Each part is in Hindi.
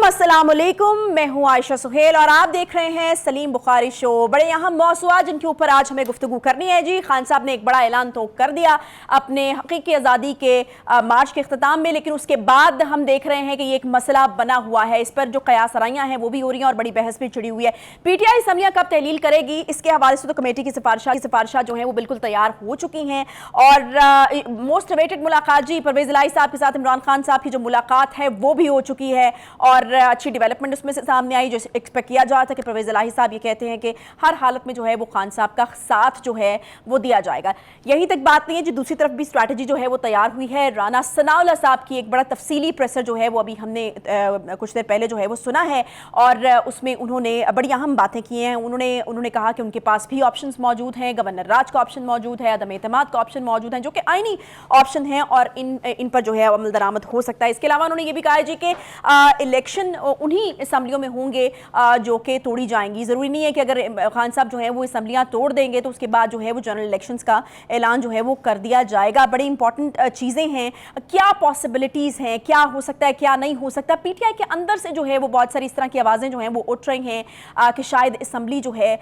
अस्सलामुअलैकुम, मैं हूं आयशा सुहेल और आप देख रहे हैं सलीम बुखारी शो। बड़े अहम मौज़ूआ जिनके ऊपर आज हमें गुफ्तगू करनी है। जी, खान साहब ने एक बड़ा ऐलान तो कर दिया अपने हकीकी आज़ादी के मार्च के अख्ताम में, लेकिन उसके बाद हम देख रहे हैं कि ये एक मसला बना हुआ है। इस पर जो कयास आराइयाँ हैं वो भी हो रही हैं और बड़ी बहस भी छिड़ी हुई है। PTI असम्बलियाँ कब तहलील करेगी, इसके हवाले से तो कमेटी की सिफारिशां जो हैं वो बिल्कुल तैयार हो चुकी हैं। और मोस्ट अवेटेड मुलाकात जी परवेज़ इलाही साहब के साथ इमरान खान साहब की जो मुलाकात है वो भी हो चुकी है और अच्छी डेवलपमेंट उसमें से सामने आई। जो एक्सपेक्ट किया जा रहा था कि परवेज़ इलाही साहब ये कहते हैं कि हर हालत में जो है वो खान साहब का साथ जो है वो दिया जाएगा। यही तक बात नहीं है जी, दूसरी तरफ भी स्ट्रैटेजी जो है वो तैयार हुई है। राना सनाउल्लाह साहब की एक बड़ा तफसीली प्रेसर जो है वो अभी हमने कुछ देर पहले जो है वो सुना है और उसमें उन्होंने बड़ी अहम बातें की हैं। उन्होंने कहा कि उनके पास भी ऑप्शंस मौजूद हैं, गवर्नर राज का ऑप्शन मौजूद है, अदम एतमाद का ऑप्शन मौजूद है, जो कि आईनी ऑप्शन है और इन पर जो है अमल दरामद हो सकता है। इसके अलावा उन्होंने ये भी कहा है जी कि इलेक्शन उन्हीं असम्बलियों में होंगे जो कि तोड़ी जाएंगी। ज़रूरी नहीं है कि अगर खान साहब जो है वो असम्बलियाँ तोड़ देंगे तो उसके बाद जो है वो जनरल इलेक्शंस का ऐलान जो है वो कर दिया जाएगा। बड़ी इंपॉर्टेंट चीज़ें हैं, क्या पॉसिबिलिटीज़ हैं, क्या हो सकता है क्या नहीं हो सकता। PTI के अंदर से जो है वो बहुत सारी इस तरह की आवाज़ें जो हैं वो उठ रही हैं कि शायद असम्बली जो है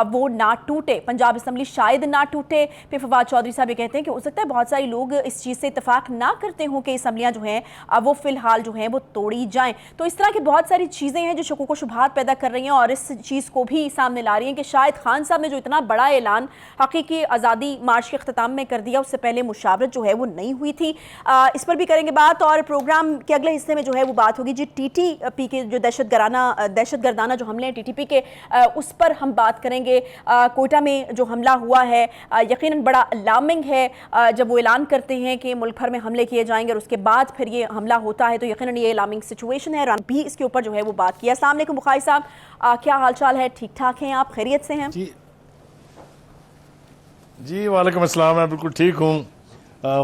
वो ना टूटे, पंजाब असम्बली शायद ना टूटे। फिर फवाद चौधरी साहब ये कहते हैं कि हो सकता है बहुत सारे लोग इस चीज़ से इत्तेफाक ना करते हों कि असम्बलियाँ जो हैं वो फ़िलहाल जो हैं वो तोड़ी जाएँ। तो इस तरह की बहुत सारी चीज़ें हैं जो शकूक व शुबहात पैदा कर रही हैं और इस चीज़ को भी सामने ला रही हैं कि शायद खान साहब ने जो इतना बड़ा ऐलान हकीकी आज़ादी मार्च के अख्ताम में कर दिया, उससे पहले मुशावरत जो है वो नहीं हुई थी। इस पर भी करेंगे बात और प्रोग्राम के अगले हिस्से में जो है वो बात होगी जी TTP के जो दहशतगर्दाना जो हमले हैं TTP के, उस पर हम बात करेंगे। कोयटा में जो हमला हुआ है यकीनन बड़ा अलार्मिंग है। जब वो ऐलान करते हैं कि मुल्क भर में हमले किए जाएंगे और उसके बाद फिर ये हमला होता है तो यकीनन ये अलार्मिंग सिचुएशन है। भी इसके ऊपर जो है वो बात किया। अस्सलाम वालेकुम बुखारी साहब, क्या हालचाल है? ठीक ठाक हैं आप? खैरियत से हैं? जी वालेकुम अस्सलाम, मैं बिल्कुल ठीक हूँ।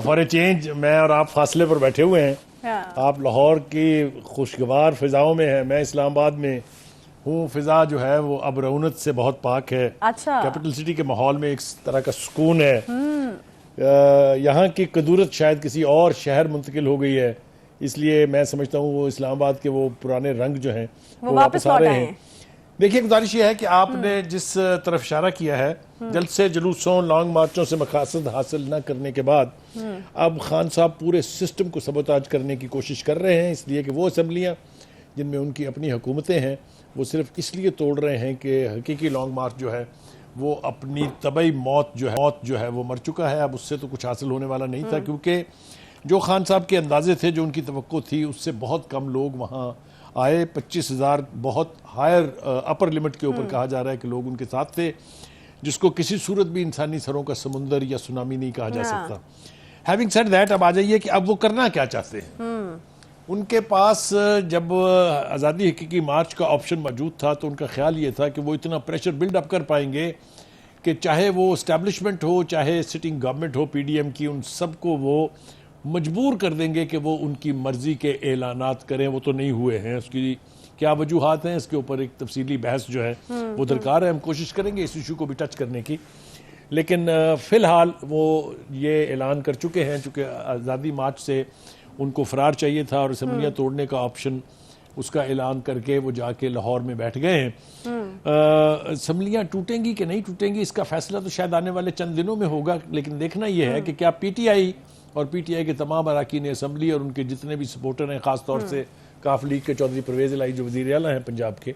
फॉर ए चेंज मैं और आप फासले पर बैठे हुए हैं। हाँ। आप लाहौर की खुशगवार फिजाओं में हैं, मैं इस्लामाबाद में हूँ। फिजा जो है वो अब रौनक से बहुत पाक है। अच्छा। कैपिटल सिटी के माहौल में एक तरह का सुकून है। यहाँ की कदूरत शायद किसी और शहर मुंतकिल हो गई है, इसलिए मैं समझता हूँ वो इस्लामाबाद के वो पुराने रंग जो हैं वो वापस आ रहे हैं। देखिए, गुजारिश ये है कि आपने जिस तरफ इशारा किया है, जल्द से जुलूसों लॉन्ग मार्चों से मकासद हासिल न करने के बाद अब खान साहब पूरे सिस्टम को सबोताज करने की कोशिश कर रहे हैं, इसलिए कि वो असम्बलियाँ जिनमें उनकी अपनी हुकूमतें हैं वो सिर्फ इसलिए तोड़ रहे हैं कि हकीकी लॉन्ग मार्च जो है वो अपनी तबई मौत जो है वो मर चुका है। अब उससे तो कुछ हासिल होने वाला नहीं था, क्योंकि जो खान साहब के अंदाजे थे, जो उनकी तवक्को थी, उससे बहुत कम लोग वहाँ आए। 25,000 बहुत हायर अपर लिमिट के ऊपर कहा जा रहा है कि लोग उनके साथ थे, जिसको किसी सूरत भी इंसानी सरों का समुंदर या सुनामी नहीं कहा जा सकता। हैविंग सेड दैट, अब आ जाइए कि अब वो करना क्या चाहते हैं। उनके पास जब आज़ादी हकीकी मार्च का ऑप्शन मौजूद था तो उनका ख्याल ये था कि वो इतना प्रेशर बिल्ड अप कर पाएंगे कि चाहे वो इस्टेब्लिशमेंट हो, चाहे सिटिंग गवर्नमेंट हो PDM की, उन सबको वो मजबूर कर देंगे कि वो उनकी मर्जी के ऐलानात करें। वो तो नहीं हुए हैं, उसकी क्या वजूहात हैं, इसके ऊपर एक तफसीली बहस जो है वो दरकार है। हम कोशिश करेंगे इस इशू को भी टच करने की, लेकिन फ़िलहाल वो ये ऐलान कर चुके हैं चूँकि आज़ादी मार्च से उनको फ़रार चाहिए था और असम्बलियाँ तोड़ने का ऑप्शन उसका ऐलान करके वो जाके लाहौर में बैठ गए हैं। असम्बलियाँ टूटेंगी कि नहीं टूटेंगी इसका फैसला तो शायद आने वाले चंद दिनों में होगा, लेकिन देखना यह है कि क्या PTI और PTI के तमाम अरकान असम्बली और उनके जितने भी सपोर्टर हैं, ख़ास तौर से काफ लीग के चौधरी परवेज़ इलाही जो वज़ीर आला हैं पंजाब के,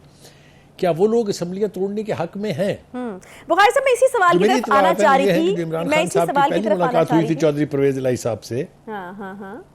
क्या वो लोग असम्बलियाँ तोड़ने के हक में हैं? बुखारी साहब, मैं इसी सवाल की तरफ आना चाह रही थी। इमरान खान साहब की पहली मुलाकात हुई थी चौधरी परवेज़ इलाही साहब से। हाँ।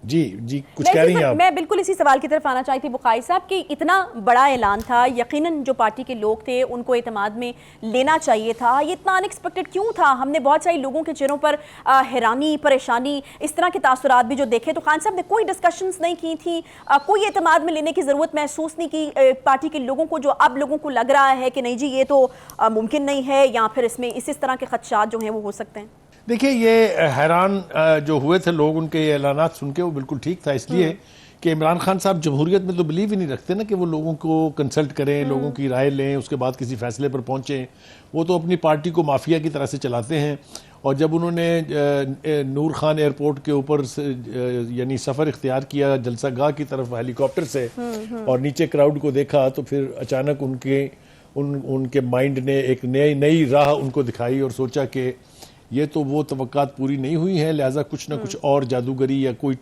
जी कुछ कह रही हैं आप? मैं बिल्कुल इसी सवाल की तरफ आना चाहती थी बुखारी साहब कि इतना बड़ा ऐलान था, यकीनन जो पार्टी के लोग थे उनको एतमाद में लेना चाहिए था। ये इतना अनएक्सपेक्टेड क्यों था? हमने बहुत सारे लोगों के चेहरों पर हैरानी, परेशानी, इस तरह के तासुरात भी जो देखे, तो खान साहब ने कोई डिस्कशंस नहीं की थी, कोई एतमाद में लेने की ज़रूरत महसूस नहीं की पार्टी के लोगों को, जो अब लोगों को लग रहा है कि नहीं जी ये तो मुमकिन नहीं है, या फिर इसमें इस तरह के खदशात जो हैं वो हो सकते हैं। देखिए, ये हैरान जो हुए थे लोग उनके ये ऐलानात सुन के, वो बिल्कुल ठीक था, इसलिए कि इमरान खान साहब जमहूरियत में तो बिलीव ही नहीं रखते ना कि वो लोगों को कंसल्ट करें, लोगों की राय लें, उसके बाद किसी फैसले पर पहुंचें। वो तो अपनी पार्टी को माफिया की तरह से चलाते हैं और जब उन्होंने नूर खान एयरपोर्ट के ऊपर यानी सफ़र इख्तियार किया जलसागाह की तरफ हेलीकॉप्टर से और नीचे क्राउड को देखा, तो फिर अचानक उनके माइंड ने एक नई राह उनको दिखाई और सोचा कि ये तो वो तवक्कात पूरी नहीं हुई हैं, लिहाजा कुछ ना कुछ और जादूगरी या कोई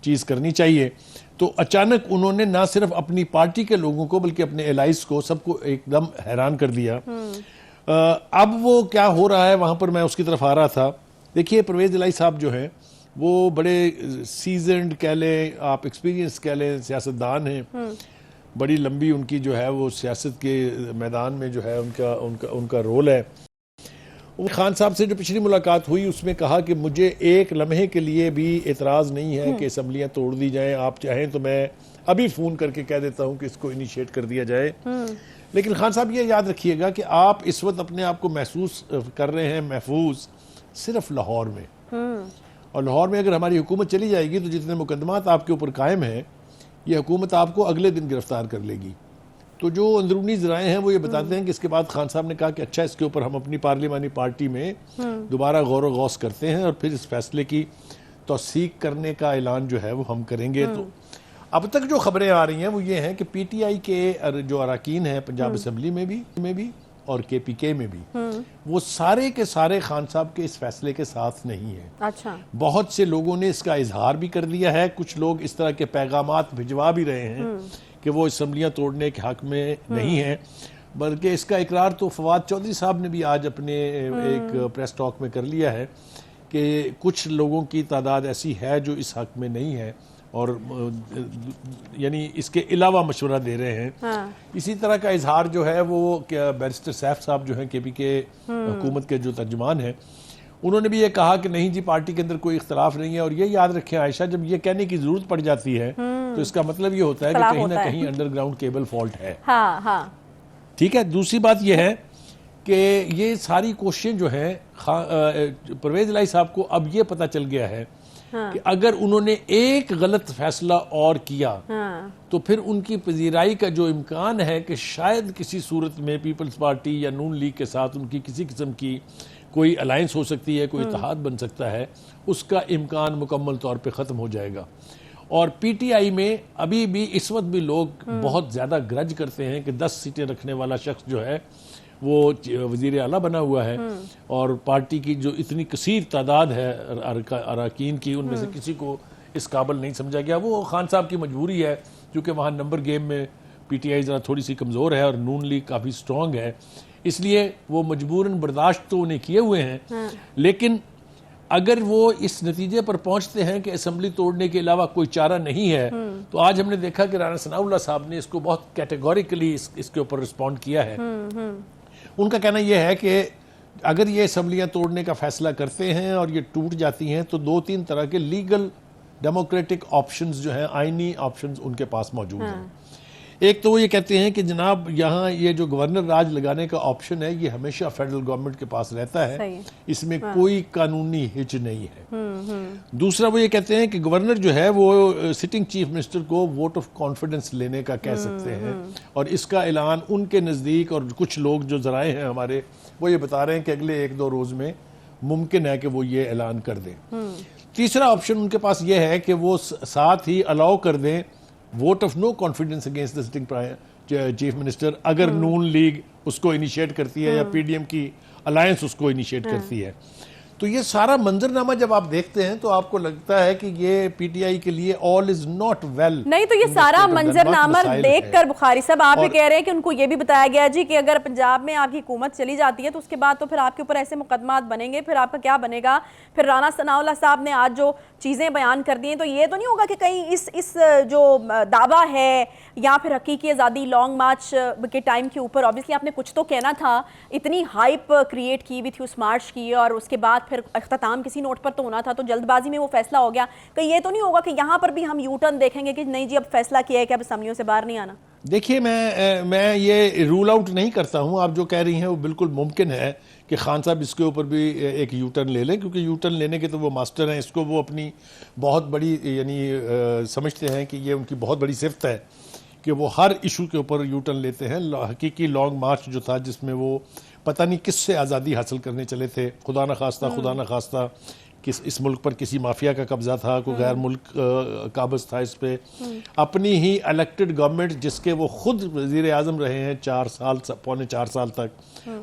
चीज़ करनी चाहिए। तो अचानक उन्होंने ना सिर्फ अपनी पार्टी के लोगों को बल्कि अपने एलाइज को सबको एकदम हैरान कर दिया। अब वो क्या हो रहा है वहां पर मैं उसकी तरफ आ रहा था। देखिए परवेज इलाही साहब जो हैं वो बड़े सीजन्ड कह लें, आप एक्सपीरियंस कह लें, सियासतदान हैं। बड़ी लंबी उनकी जो है वो सियासत के मैदान में जो है उनका रोल है। खान साहब से जो पिछली मुलाकात हुई उसमें कहा कि मुझे एक लम्हे के लिए भी एतराज़ नहीं है कि असम्बलियाँ तोड़ दी जाएं, आप चाहें तो मैं अभी फ़ोन करके कह देता हूं कि इसको इनिशिएट कर दिया जाए। लेकिन खान साहब ये याद रखिएगा कि आप इस वक्त अपने आप को महसूस कर रहे हैं महफूज सिर्फ लाहौर में, और लाहौर में अगर हमारी हुकूमत चली जाएगी तो जितने मुकदमात आपके ऊपर कायम हैं ये हुकूमत आपको अगले दिन गिरफ्तार कर लेगी। तो जो अंदरूनी ज़राए हैं वो ये बताते हैं कि इसके बाद खान साहब ने कहा कि अच्छा इसके ऊपर हम अपनी पार्लिमानी पार्टी में दोबारा गौर व गौस करते हैं और फिर इस फैसले की तौसीक करने का ऐलान जो है वो हम करेंगे। तो अब तक जो खबरें आ रही हैं वो ये हैं कि पीटीआई के जो अरकान हैं पंजाब असम्बली में भी और केपीके में भी वो सारे के सारे खान साहब के इस फैसले के साथ नहीं है। अच्छा, बहुत से लोगों ने इसका इजहार भी कर दिया है, कुछ लोग इस तरह के पैगामात भिजवा भी रहे हैं कि वो असम्बलियाँ तोड़ने के हक में नहीं है। बल्कि इसका इकरार तो फवाद चौधरी साहब ने भी आज अपने एक प्रेस टॉक में कर लिया है कि कुछ लोगों की तादाद ऐसी है जो इस हक में नहीं है और यानी इसके अलावा मशवरा दे रहे हैं। हाँ। इसी तरह का इजहार जो है वो बैरिस्टर सैफ साहब जो हैं केपीके हुकूमत के जो तर्जुमान हैं उन्होंने भी ये कहा कि नहीं जी पार्टी के अंदर कोई इख्तलाफ नहीं है। और ये याद रखें आयशा, जब ये कहने की जरूरत पड़ जाती है तो इसका मतलब ये होता है कि कहीं ना कहीं अंडरग्राउंड केबल फॉल्ट है। हाँ, हाँ। ठीक है। दूसरी बात यह है कि ये सारी कोशिशें जो हैं परवेज इलाही साहब को अब ये पता चल गया है कि अगर उन्होंने एक गलत फैसला और किया तो फिर उनकी पजीराई का जो इम्कान है कि शायद किसी सूरत में पीपल्स पार्टी या नून लीग के साथ उनकी किसी किस्म की कोई अलायंस हो सकती है, कोई इत्तेहाद बन सकता है, उसका इम्कान मुकम्मल तौर पे ख़त्म हो जाएगा। और पीटीआई में अभी भी इस वक्त भी लोग बहुत ज़्यादा ग्रज करते हैं कि 10 सीटें रखने वाला शख्स जो है वो वज़ीर आला बना हुआ है और पार्टी की जो इतनी कसीर तादाद है अरकान की उनमें से किसी को इस काबिल नहीं समझा गया। वो खान साहब की मजबूरी है क्योंकि वहाँ नंबर गेम में पीटीआई ज़रा थोड़ी सी कमज़ोर है और नून लीग काफ़ी स्ट्रॉन्ग है, इसलिए वो मजबूरन बर्दाश्त तो उन्हें किए हुए हैं। लेकिन अगर वो इस नतीजे पर पहुंचते हैं कि असम्बली तोड़ने के अलावा कोई चारा नहीं है तो आज हमने देखा कि राना सनाउल्लाह साहब ने इसको बहुत कैटेगोरिकली इसके ऊपर रिस्पॉन्ड किया है। उनका कहना यह है कि अगर ये असम्बलियाँ तोड़ने का फैसला करते हैं और ये टूट जाती हैं तो 2-3 तरह के लीगल डेमोक्रेटिक ऑप्शंस जो हैं, आईनी ऑप्शंस उनके पास मौजूद हैं। एक तो वो ये कहते हैं कि जनाब यहाँ ये जो गवर्नर राज लगाने का ऑप्शन है ये हमेशा फेडरल गवर्नमेंट के पास रहता है, इसमें कोई कानूनी हिच नहीं है। दूसरा वो ये कहते हैं कि गवर्नर जो है वो सिटिंग चीफ मिनिस्टर को वोट ऑफ कॉन्फिडेंस लेने का कह सकते हैं और इसका ऐलान उनके नज़दीक और कुछ लोग जो जराए हैं हमारे वो ये बता रहे हैं कि अगले 1-2 रोज़ में मुमकिन है कि वो ये ऐलान कर दें। तीसरा ऑप्शन उनके पास ये है कि वो साथ ही अलाउ कर दें vote of no confidence against the sitting chief minister अगर नून लीग उसको इनिशिएट करती है या पीडीएम की अलायंस उसको इनिशिएट करती है। तो ये सारा मंजरनामा जब आप देखते हैं तो आपको लगता है कि ये पीटीआई के लिए ऑल इज नॉट वेल। नहीं तो ये सारा मंजरनामा देखकर बुखारी साहब आप ये कह रहे हैं कि उनको ये भी बताया गया जी कि अगर पंजाब में आपकी हुकूमत चली जाती है तो उसके बाद तो फिर आपके ऊपर ऐसे मुकदमात बनेंगे, फिर आपका क्या बनेगा। फिर राना सनाउल्लाह साहब ने आज जो चीज़ें बयान कर दी हैं तो ये तो नहीं होगा कि कहीं इस जो दावा है या फिर हकीकी आज़ादी लॉन्ग मार्च के टाइम के ऊपर ऑब्वियसली आपने कुछ तो कहना था, इतनी हाइप क्रिएट की हुई थी उस मार्च की और उसके बाद फिर अख्ताम किसी नोट पर तो होना था, तो जल्दबाजी में वो फैसला हो गया। कहीं ये तो नहीं होगा कि यहाँ पर भी हम यू टर्न देखेंगे कि नहीं जी अब फैसला किया है कि अब असम्बलियों से बाहर नहीं आना। देखिए मैं ये रूल आउट नहीं करता हूँ, आप जो कह रही हैं वो बिल्कुल मुमकिन है कि खान साहब इसके ऊपर भी एक यू टर्न ले लें, क्योंकि यू टर्न लेने के तो वो मास्टर हैं, इसको वो अपनी बहुत बड़ी यानी समझते हैं कि ये उनकी बहुत बड़ी सिफ्त है कि वो हर इशू के ऊपर यू टर्न लेते हैं। हकीकी लॉन्ग मार्च जो था जिसमें वो पता नहीं किससे आज़ादी हासिल करने चले थे, खुदा न खास्ता किस इस मुल्क पर किसी माफिया का कब्जा था, कोई गैर मुल्क काबज था इस पे। अपनी ही इलेक्टेड गवर्नमेंट जिसके वो खुद वजीर आज़म रहे हैं 4 साल, पौने 4 साल तक,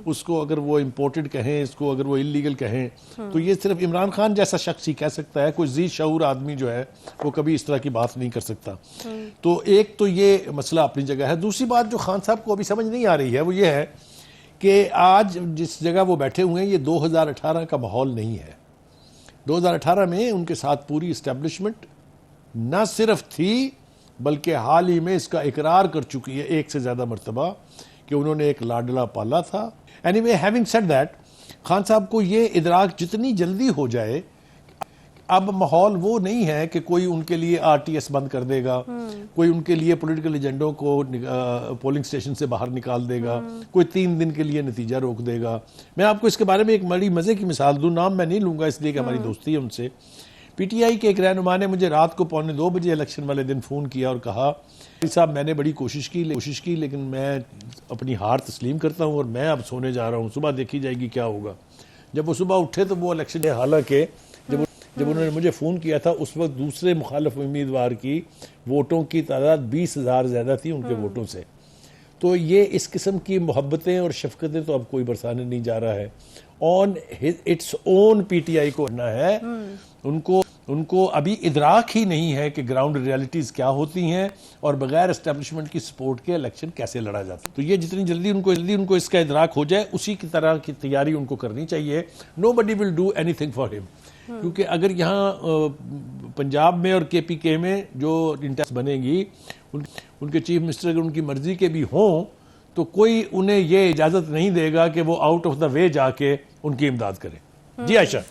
उसको अगर वो इम्पोर्टेड कहें, इसको अगर वो इलीगल कहें, तो ये सिर्फ इमरान खान जैसा शख्स ही कह सकता है। कोई जी शऊर आदमी जो है वो कभी इस तरह की बात नहीं कर सकता। तो एक तो ये मसला अपनी जगह है। दूसरी बात जो खान साहब को अभी समझ नहीं आ रही है वो ये है कि आज जिस जगह वो बैठे हुए हैं ये 2018 का माहौल नहीं है। 2018 में उनके साथ पूरी इस्टेब्लिशमेंट न सिर्फ थी बल्कि हाल ही में इसका इकरार कर चुकी है 1 से ज़्यादा मरतबा कि उन्होंने एक लाडला पाला था। Anyway, having said that, Khan साहब को ये इदराक जितनी जल्दी हो जाए, अब माहौल वो नहीं है कि कोई उनके लिए आरटीएस बंद कर देगा, कोई उनके लिए पॉलिटिकल एजेंडों को पोलिंग स्टेशन से बाहर निकाल देगा, कोई 3 दिन के लिए नतीजा रोक देगा। मैं आपको इसके बारे में एक बड़ी मजे की मिसाल दूं, नाम मैं नहीं लूंगा इसलिए कि हमारी दोस्ती है उनसे। पीटीआई के एक रहनुमा ने मुझे रात को 1:45 बजे इलेक्शन वाले दिन फोन किया और कहा, साहब मैंने बड़ी कोशिश की लेकिन मैं अपनी हार तस्लीम करता हूं और मैं अब सोने जा रहा हूं, सुबह देखी जाएगी क्या होगा। जब वो सुबह उठे तो वो इलेक्शन, हालांकि जब उन्होंने मुझे फ़ोन किया था उस वक्त दूसरे मुखालिफ उम्मीदवार की वोटों की तादाद 20,000 ज़्यादा थी उनके वोटों से। तो ये इस किस्म की मोहब्बतें और शफकतें तो अब कोई बरसाने नहीं जा रहा है। ऑन इट्स ओन पीटीआई को करना है। उनको अभी इदराक ही नहीं है कि ग्राउंड रियलिटीज़ क्या होती हैं और बगैर एस्टेब्लिशमेंट की सपोर्ट के इलेक्शन कैसे लड़ा जाता है। तो ये जितनी जल्दी उनको इसका इदराक हो जाए उसी की तरह की तैयारी उनको करनी चाहिए। Nobody will do anything for him, क्योंकि अगर यहाँ पंजाब में और केपीके में जो इंटेस्ट बनेगी, उनके चीफ मिनिस्टर अगर उनकी मर्जी के भी हों तो कोई उन्हें ये इजाज़त नहीं देगा कि वो आउट ऑफ द वे जाके उनकी इमदाद करे। जी आयशा।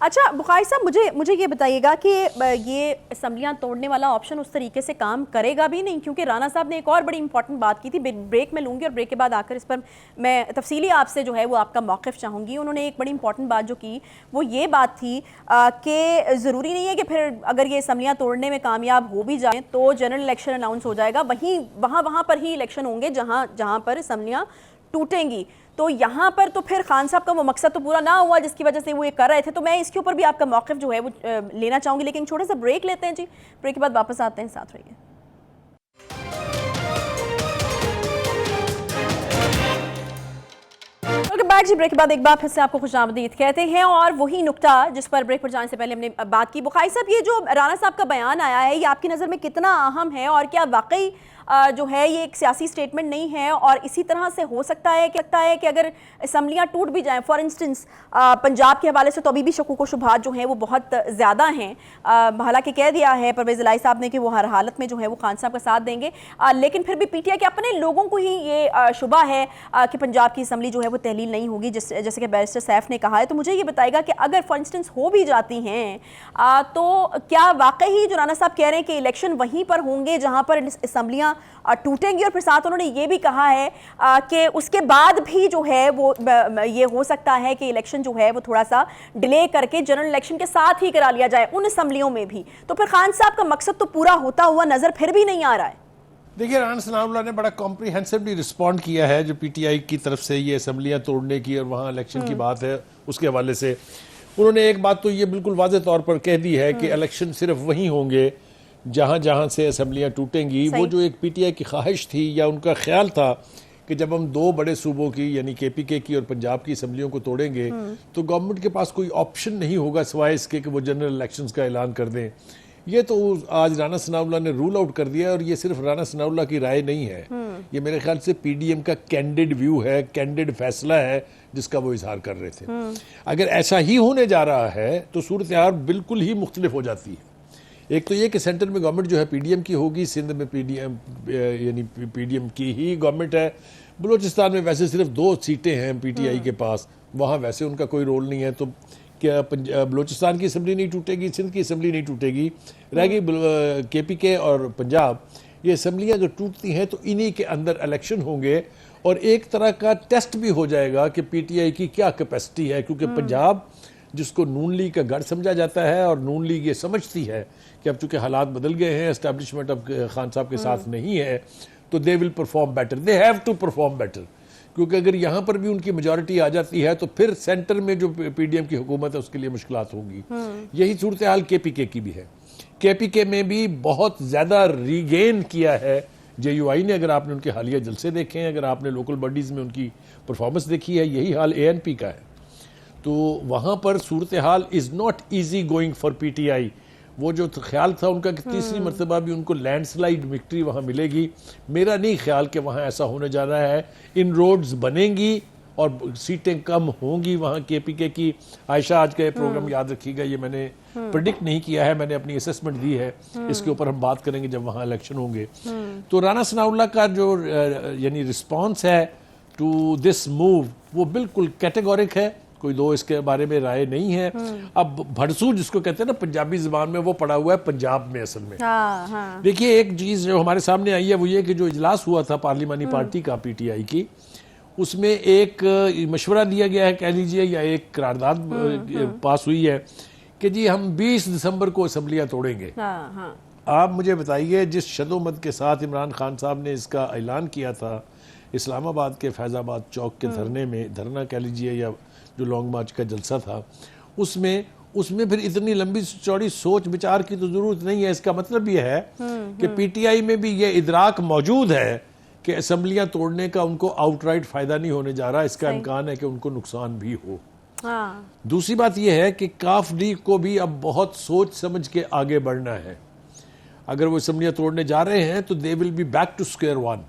अच्छा बुखारी साहब, मुझे ये बताइएगा कि ये असम्बलियाँ तोड़ने वाला ऑप्शन उस तरीके से काम करेगा भी नहीं, क्योंकि राना साहब ने एक और बड़ी इंपॉर्टेंट बात की थी। ब्रेक में लूँगी और ब्रेक के बाद आकर इस पर मैं तफसीली आपसे जो है वो आपका मौक़िफ़ चाहूँगी। उन्होंने एक बड़ी इंपॉर्टेंट बात जो की वो ये बात थी कि ज़रूरी नहीं है कि फिर अगर ये असम्बलियाँ तोड़ने में कामयाब हो भी जाएँ तो जनरल इलेक्शन अनाउंस हो जाएगा, वहाँ पर ही इलेक्शन होंगे जहाँ पर असम्बलियाँ टूटेंगी। तो यहाँ पर तो फिर खान साहब का वो मकसद तो पूरा ना हुआ जिसकी वजह से वो ये कर रहे थे। तो मैं इसके ऊपर भी आपका मौक़िफ़ जो है वो लेना चाहूँगी, लेकिन छोटा सा ब्रेक लेते हैं जी। ब्रेक के बाद वापस आते हैं, साथ रहिए। वेलकम बैक जी। ब्रेक के बाद एक बार फिर से आपको खुशामदीद कहते हैं और वही नुक्ता जिस पर ब्रेक पर जाने से पहले हमने बात की। बुखारी साहब, ये जो राना साहब का बयान आया है ये आपकी नज़र में कितना अहम है और क्या वाकई जो है ये एक सियासी स्टेटमेंट नहीं है और इसी तरह से हो सकता है कि अगर असम्बलियाँ टूट भी जाएं, फॉर इंस्टेंस पंजाब के हवाले से तो अभी भी शकूक व शुबहात जो हैं वो बहुत ज़्यादा हैं। हालांकि कह दिया है परवेज़ इलाही साहब ने कि वो हर हालत में जो है वो खान साहब का साथ देंगे, लेकिन फिर भी पीटीआई के अपने लोगों को ही ये शुबा है कि पंजाब की असम्बली जो है वो तहलील नहीं होगी, जैसे कि बैरिस्टर सैफ ने कहा है। तो मुझे ये बताएगा कि अगर फॉर इंस्टेंस हो भी जाती हैं तो क्या वाकई जो राना साहब कह रहे हैं कि इलेक्शन वहीं पर होंगे जहाँ पर असम्बलियाँ टूटेंगी, और फिर साथ उन्होंने ये भी कहा है कि उसके बाद भी जो है वो ये हो सकता है कि इलेक्शन जो है वो थोड़ा सा डिले करके जनरल इलेक्शन के साथ ही करा लिया जाए उन असम्बलियों में भी। तो फिर खान साहब का मकसद तो पूरा होता हुआ नजर फिर भी नहीं आ रहा है। देखिए, राना सनाउल्लाह ने बड़ा कॉम्प्रिहेंसिवली रिस्पॉन्ड किया है जो पीटीआई की तरफ से ये असम्बलियाँ तोड़ने की और वहाँ इलेक्शन की बात है उसके हवाले से। उन्होंने एक बात तो ये बिल्कुल वाज़ेह तौर पर कह दी है कि इलेक्शन सिर्फ वहीं होंगे जहाँ से असम्बलियाँ टूटेंगी। वो जो एक पीटीआई की ख्वाहिश थी या उनका ख्याल था कि जब हम 2 बड़े सूबों की यानी केपीके की और पंजाब की असम्बलियों को तोड़ेंगे तो गवर्नमेंट के पास कोई ऑप्शन नहीं होगा सिवाय इसके कि वो जनरल इलेक्शंस का ऐलान कर दें। ये तो आज राना सनाउल्लाह ने रूल आउट कर दिया और ये सिर्फ राना सनाउल्लाह की राय नहीं है, ये मेरे ख्याल से पीडीएम का कैंडिड व्यू है, कैंडिड फैसला है जिसका वो इजहार कर रहे थे। अगर ऐसा ही होने जा रहा है तो सूरत हाल बिल्कुल ही मुख्तलिफ हो जाती है। एक तो ये कि सेंटर में गवर्नमेंट जो है पीडीएम की होगी, सिंध में पीडीएम यानी पीडीएम की ही गवर्नमेंट है। बलूचिस्तान में वैसे सिर्फ 2 सीटें हैं पीटीआई के पास, वहाँ वैसे उनका कोई रोल नहीं है। तो क्या बलूचिस्तान की असम्बली नहीं टूटेगी, सिंध की असम्बली नहीं टूटेगी, रह गई केपीके और पंजाब। ये असम्बलियाँ जो टूटती हैं तो इन्हीं के अंदर इलेक्शन होंगे और एक तरह का टेस्ट भी हो जाएगा कि पीटीआई की क्या कैपेसिटी है, क्योंकि पंजाब जिसको नून लीग का गढ़ समझा जाता है और नून लीग ये समझती है कि अब चूंकि हालात बदल गए हैं, एस्टैब्लिशमेंट अब खान साहब के साथ नहीं है, तो they will perform better, they have to perform better, क्योंकि अगर यहाँ पर भी उनकी मेजॉरिटी आ जाती है तो फिर सेंटर में जो पीडीएम की हुकूमत है उसके लिए मुश्किलात होगी। यही सूरत हाल केपीके की भी है। केपीके में भी बहुत ज्यादा रीगेन किया है जेयूआई ने। अगर आपने उनके हालिया जलसे देखे हैं, अगर आपने लोकल बॉडीज में उनकी परफॉर्मेंस देखी है, यही हाल एएनपी का है। तो वहां पर सूरत हाल is not easy going for PTI. वो जो ख्याल था उनका कि तीसरी मरतबा भी उनको लैंडस्लाइड विक्ट्री वहां मिलेगी, मेरा नहीं ख्याल कि वहां ऐसा होने जा रहा है। इन रोड्स बनेंगी और सीटें कम होंगी वहां केपीके की। आयशा आज का ये प्रोग्राम याद रखिएगा, ये मैंने प्रेडिक्ट नहीं किया है, मैंने अपनी असेसमेंट दी है। इसके ऊपर हम बात करेंगे जब वहां इलेक्शन होंगे। तो राना सनाउल्लाह का जो यानी रिस्पॉन्स है टू दिस मूव वो बिल्कुल कैटेगोरिक है, कोई दो इसके बारे में राय नहीं है। अब भड़सू जिसको कहते हैं ना पंजाबी जुबान में, वो पड़ा हुआ है पंजाब में असल में। देखिए एक चीज जो हमारे सामने आई है वो ये कि जो इजलास हुआ था पार्लिमानी पार्टी का पीटीआई की, उसमें एक मशवरा दिया गया है कह लीजिए, या एक करारदाद पास हुई है कि जी हम 20 दिसंबर को असम्बलियां तोड़ेंगे। आप मुझे बताइए जिस शदोमत के साथ इमरान खान साहब ने इसका ऐलान किया था इस्लामाबाद के फैजाबाद चौक के धरने में, धरना कह लीजिए या जो लॉन्ग मार्च का जलसा था, उसमें फिर इतनी लंबी चौड़ी सोच विचार की तो जरूरत नहीं है। इसका मतलब यह है कि पीटीआई में भी ये इदराक मौजूद है कि असम्बलियां तोड़ने का उनको आउटराइट फायदा नहीं होने जा रहा, इसका इम्कान है कि उनको नुकसान भी हो। दूसरी बात यह है कि काफ लीग को भी अब बहुत सोच समझ के आगे बढ़ना है। अगर वो असम्बलियां तोड़ने जा रहे हैं तो they will be back to square one.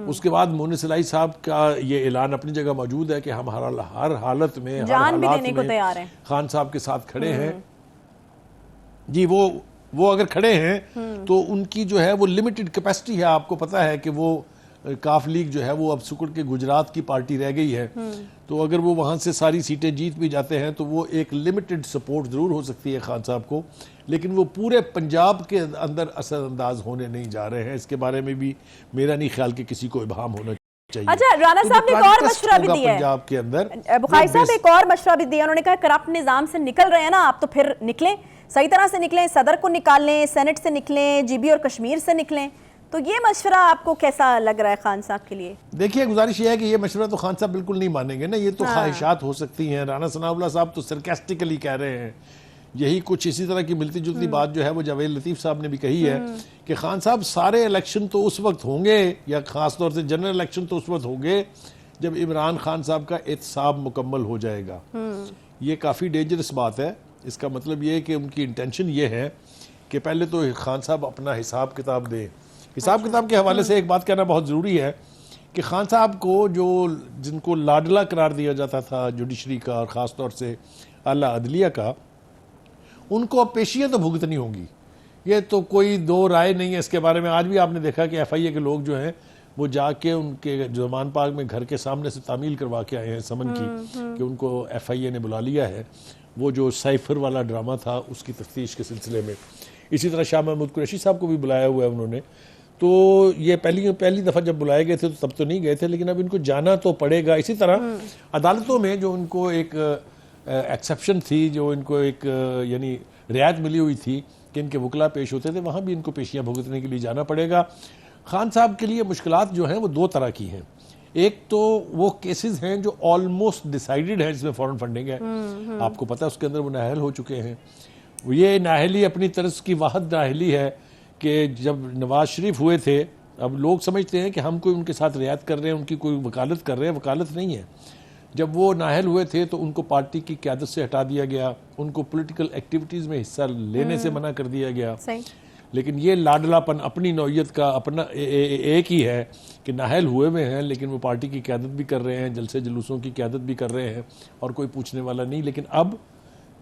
उसके बाद मोहन सलाई साहब का ये ऐलान अपनी जगह मौजूद है कि हम हर हालत में जान भी देने को तैयार हैं, खान साहब के साथ खड़े हैं। जी वो अगर खड़े हैं तो उनकी जो है वो लिमिटेड कैपेसिटी है। आपको पता है कि वो काफ लीग जो है वो अब सुकुड़ के गुजरात की पार्टी रह गई है, तो अगर वो वहां से सारी सीटें जीत भी जाते हैं तो वो एक लिमिटेड सपोर्ट जरूर हो सकती है खान साहब को, लेकिन वो पूरे पंजाब के अंदर असरअंदाज होने नहीं जा रहे हैं। इसके बारे में भी मेरा नहीं ख्याल कि किसी को इबाम होना चाहिए। अच्छा, राणा साहब ने एक और मशवरा भी दिया है पंजाब के अंदर, बुखारी साहब एक और मशवरा भी दिया। उन्होंने कहा करप्ट निजाम से निकल रहे हैं ना आप, तो फिर निकलें, सही तरह से निकलें, सदर को निकालें, सेनेट से निकलें, जीबी और कश्मीर से निकलें। तो ये मशवरा आपको कैसा लग रहा है खान साहब के लिए? देखिए गुजारिश ये है कि ये मशवरा तो खान साहब बिल्कुल नहीं मानेंगे ना, ये तो ख्वाहिशात हो सकती हैं। राना सनाउल्लाह साहब तो सरकास्टिकली कह रहे हैं। यही कुछ इसी तरह की मिलती जुलती बात जो है वो जावेद लतीफ साहब ने भी कही है कि खान साहब सारे इलेक्शन तो उस वक्त होंगे, या खास तौर से जनरल इलेक्शन तो उस वक्त होंगे जब इमरान खान साहब का एहतसाब मुकम्मल हो जाएगा। ये काफ़ी डेंजरस बात है। इसका मतलब ये है कि उनकी इंटेंशन ये है कि पहले तो खान साहब अपना हिसाब किताब दें। हिसाब किताब के हवाले से एक बात कहना बहुत ज़रूरी है कि खान साहब को जिनको लाडला करार दिया जाता था जुडिशरी का और ख़ास तौर से आला अदलिया का, उनको अब पेशियां तो भुगतनी होंगी। ये तो कोई दो राय नहीं है इसके बारे में। आज भी आपने देखा कि एफआईए के लोग जो हैं वो जाके उनके जमान पार्क में घर के सामने से तामील करवा के आए हैं समन की कि उनको एफआईए ने बुला लिया है, वो जो साइफर वाला ड्रामा था उसकी तफ्तीश के सिलसिले में। इसी तरह शाह महमूद कुरैशी साहब को भी बुलाया हुआ है उन्होंने। तो ये पहली दफ़ा जब बुलाए गए थे तो तब तो नहीं गए थे, लेकिन अब इनको जाना तो पड़ेगा। इसी तरह अदालतों में जो उनको एक एक्सेप्शन थी, जो इनको एक यानी रियायत मिली हुई थी कि इनके वकला पेश होते थे, वहाँ भी इनको पेशियाँ भुगतने के लिए जाना पड़ेगा। खान साहब के लिए मुश्किलात जो हैं वो दो तरह की हैं। एक तो वो केसेस हैं जो ऑलमोस्ट डिसाइडेड हैं जिसमें फॉरेन फंडिंग है, आपको पता है उसके अंदर वो नाहल हो चुके हैं। ये नाहली अपनी तरफ की वाहद नाहली है कि जब नवाज शरीफ हुए थे, अब लोग समझते हैं कि हम कोई उनके साथ रियायत कर रहे हैं, उनकी कोई वकालत कर रहे हैं, वकालत नहीं है। जब वो नाहल हुए थे तो उनको पार्टी की क़यादत से हटा दिया गया, उनको पॉलिटिकल एक्टिविटीज़ में हिस्सा लेने से मना कर दिया गया। लेकिन ये लाडलापन अपनी नौयत का अपना एक ही है कि नाहल हुए हुए हैं लेकिन वो पार्टी की क़यादत भी कर रहे हैं, जलसे जुलूसों की क़यादत भी कर रहे हैं और कोई पूछने वाला नहीं। लेकिन अब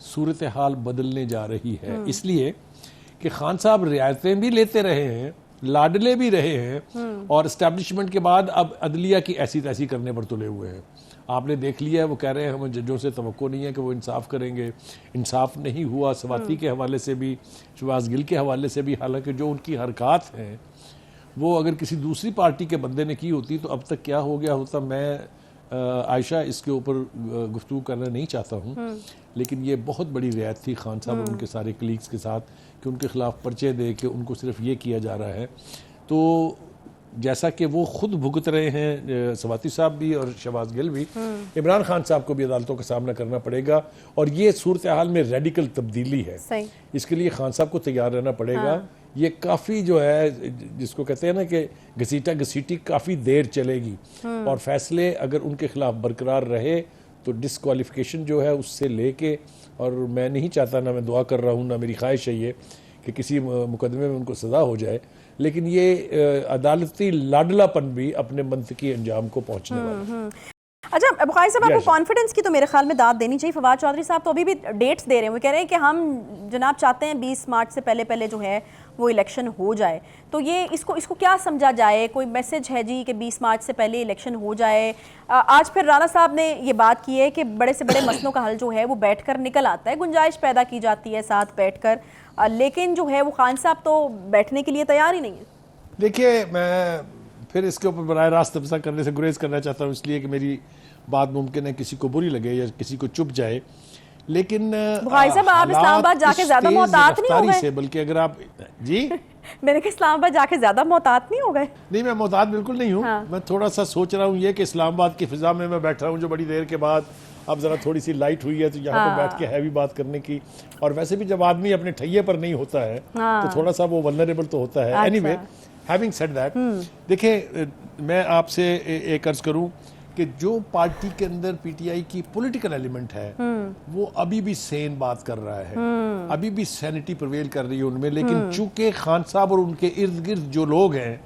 सूरत हाल बदलने जा रही है, इसलिए कि खान साहब रियायतें भी लेते रहे हैं, लाडले भी रहे हैं, और इस्टेब्लिशमेंट के बाद अब अदलिया की ऐसी तैसी करने पर तुले हुए हैं। आपने देख लिया है वो कह रहे हैं हमें जजों से तवक्को नहीं है कि वो इंसाफ करेंगे। इंसाफ नहीं हुआ सवाती के हवाले से भी, शहबाज गिल के हवाले से भी। हालांकि जो उनकी हरकत हैं वो अगर किसी दूसरी पार्टी के बंदे ने की होती तो अब तक क्या हो गया होता, मैं आयशा इसके ऊपर गुफ्तगू करना नहीं चाहता हूँ। लेकिन ये बहुत बड़ी रियायत थी खान साहब और उनके सारे कलीग्स के साथ कि उनके खिलाफ पर्चे दे के उनको सिर्फ ये किया जा रहा है। तो जैसा कि वो खुद भुगत रहे हैं, सवाती साहब भी और शहबाज गिल भी, इमरान खान साहब को भी अदालतों का सामना करना पड़ेगा। और ये सूरत हाल में रेडिकल तब्दीली है, सही। इसके लिए खान साहब को तैयार रहना पड़ेगा। ये काफ़ी जो है, जिसको कहते हैं ना कि घसीटा घसीटी काफ़ी देर चलेगी, और फैसले अगर उनके खिलाफ बरकरार रहे तो डिस्क्वालिफिकेशन जो है उससे लेके, और मैं नहीं चाहता, ना मैं दुआ कर रहा हूँ, ना मेरी ख्वाहिश है ये कि किसी मुकदमे में उनको सज़ा हो जाए, लेकिन ये अदालती लाडलापन भी अपने मंतकी अंजाम को पहुँचने वाला है। अच्छा बुखारी साहब, आपको कॉन्फिडेंस की तो मेरे ख्याल में दाद देनी चाहिए। फवाद चौधरी साहब तो अभी भी डेट्स दे रहे हैं, वो कह रहे हैं कि हम जनाब चाहते हैं 20 मार्च से पहले जो है वो इलेक्शन हो जाए। तो ये इसको क्या समझा जाए? कोई मैसेज है जी कि 20 मार्च से पहले इलेक्शन हो जाए? आज फिर राणा साहब ने ये बात की है कि बड़े से बड़े मसलों का हल जो है वो बैठकर निकल आता है, गुंजाइश पैदा की जाती है साथ बैठकर, लेकिन जो है वो खान साहब तो बैठने के लिए तैयार ही नहीं है। देखिए, मैं फिर इसके ऊपर बराह रास्त तबसरा करने से गुरेज करना चाहता हूँ, इसलिए कि मेरी बात मुमकिन है किसी को बुरी लगे या किसी को चुप जाए, लेकिन बुखारी साहब आप इस्लामाबाद जाके ज्यादा मोहतात नहीं हो गए? बल्कि अगर आप जी मैंने कहा इस्लामाबाद जाके ज्यादा मोहतात नहीं हो गए? नहीं, मैं मोहतात बिल्कुल नहीं हूँ। हाँ। मैं थोड़ा सा सोच रहा हूँ ये कि इस्लामाबाद की फिजा में मैं बैठ रहा हूँ जो बड़ी देर के बाद अब ज़रा थोड़ी सी लाइट हुई है, तो यहाँ पर बैठ के हैवी बात करने की, और वैसे भी जब आदमी अपने ठैये पर नहीं होता है तो थोड़ा सा वो वल्नरेबल तो होता है। एनीवे, हैविंग सेड दैट, देखिए मैं आपसे एक अर्ज करूँ कि जो पार्टी के अंदर पीटीआई की पॉलिटिकल एलिमेंट है वो अभी भी सेन बात कर रहा है, अभी भी सैनिटी प्रिवेल कर रही है उनमें, लेकिन चूंकि खान साहब और उनके इर्द गिर्द जो लोग हैं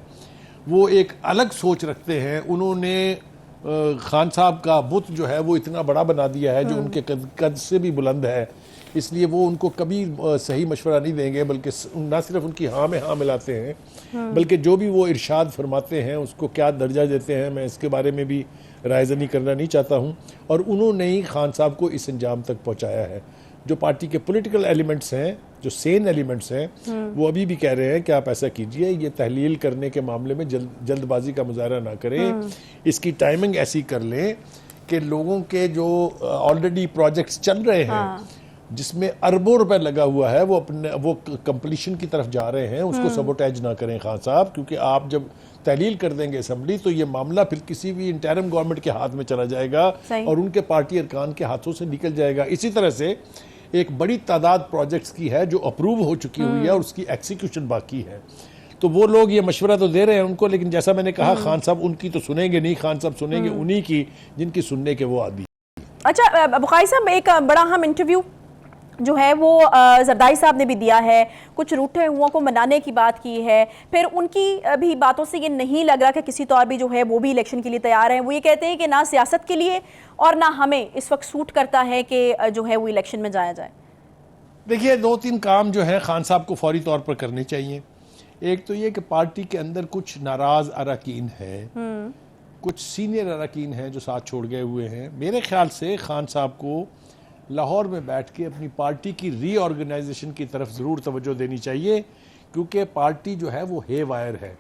वो एक अलग सोच रखते हैं, उन्होंने खान साहब का बुत जो है वो इतना बड़ा बना दिया है जो उनके कद से भी बुलंद है, इसलिए वो उनको कभी सही मशवरा नहीं देंगे, बल्कि ना सिर्फ उनकी हाँ में हाँ मिलाते हैं, बल्कि जो भी वो इरशाद फरमाते हैं उसको क्या दर्जा देते हैं, मैं इसके बारे में भी रायज़नी करना नहीं चाहता हूँ। और उन्होंने ही खान साहब को इस अंजाम तक पहुँचाया है। जो पार्टी के पॉलिटिकल एलिमेंट्स हैं, जो सेन एलिमेंट्स हैं, वो अभी भी कह रहे हैं कि आप ऐसा कीजिए, ये तहलील करने के मामले में जल्दबाजी का मुजाहरा ना करें, इसकी टाइमिंग ऐसी कर लें कि लोगों के जो ऑलरेडी प्रोजेक्ट्स चल रहे हैं जिसमें अरबों रुपए लगा हुआ है वो कंप्लीशन की तरफ जा रहे हैं, उसको सबोटेज ना करें खान साहब, क्योंकि आप जब तहलील कर देंगे असेंबली तो ये मामला फिर किसी भी इंटरिम गवर्नमेंट के हाथ में चला जाएगा और उनके पार्टी अरकान के हाथों से निकल जाएगा। इसी तरह से एक बड़ी तादाद प्रोजेक्ट्स की है जो अप्रूव हो चुकी हुई है और उसकी एक्सिक्यूशन बाकी है, तो वो लोग ये मशवरा तो दे रहे हैं उनको, लेकिन जैसा मैंने कहा खान साहब उनकी तो सुनेंगे नहीं, खान साहब सुनेंगे उन्हीं की जिनकी सुनने के वो आदी। अच्छा बुखारी साहब, एक बड़ा अहम इंटरव्यू जो है वो जरदारी साहब ने भी दिया है, कुछ रूठे हुओं को मनाने की बात की है, फिर उनकी भी बातों से ये नहीं लग रहा कि किसी तौर भी जो है वो भी इलेक्शन के लिए तैयार हैं। वो ये कहते हैं कि ना सियासत के लिए और ना हमें इस वक्त सूट करता है कि जो है वो इलेक्शन में जाया जाए। देखिए, 2-3 काम जो है खान साहब को फौरी तौर पर करने चाहिए। एक तो ये कि पार्टी के अंदर कुछ नाराज अरकान है, कुछ सीनियर अरकान हैं जो साथ छोड़ गए हुए हैं। मेरे ख्याल से खान साहब को लाहौर में बैठ के अपनी पार्टी की रीऑर्गेनाइजेशन की तरफ ज़रूर तवज्जो देनी चाहिए, क्योंकि पार्टी जो है वो हे वायर है।